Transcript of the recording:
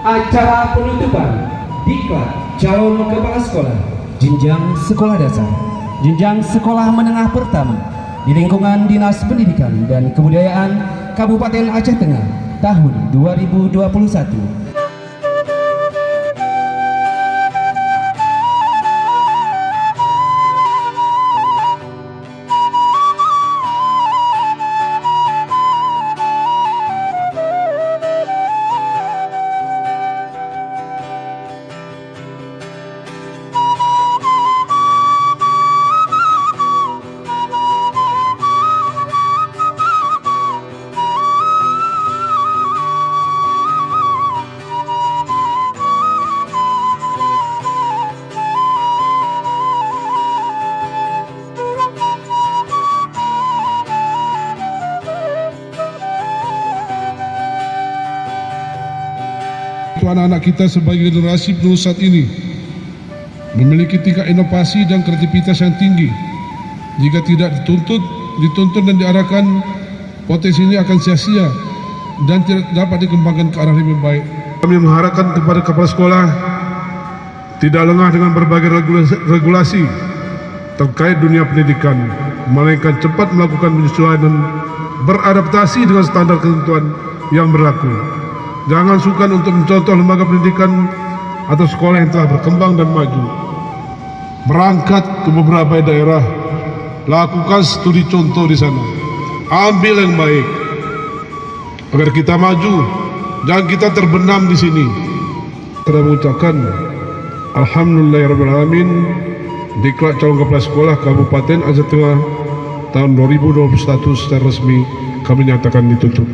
acara penutupan diklat calon kepala sekolah jenjang sekolah dasar, jenjang sekolah menengah pertama di lingkungan Dinas Pendidikan dan Kebudayaan Kabupaten Aceh Tengah tahun 2021. Anak-anak kita sebagai generasi penerus saat ini memiliki tingkat inovasi dan kreativitas yang tinggi. Jika tidak dituntun dan diarahkan, potensi ini akan sia-sia dan tidak dapat dikembangkan ke arah lebih baik. Kami mengharapkan kepada kepala sekolah tidak lengah dengan berbagai regulasi terkait dunia pendidikan, melainkan cepat melakukan penyesuaian dan beradaptasi dengan standar ketentuan yang berlaku. Jangan sukar untuk mencontoh lembaga pendidikan atau sekolah yang telah berkembang dan maju. Berangkat ke beberapa daerah, lakukan studi contoh di sana. Ambil yang baik agar kita maju, jangan kita terbenam di sini. Kita mengucapkan Alhamdulillahirrahmanirrahim, diklat calon kepala sekolah Kabupaten Aceh Tengah tahun 2021 secara resmi kami nyatakan ditutup.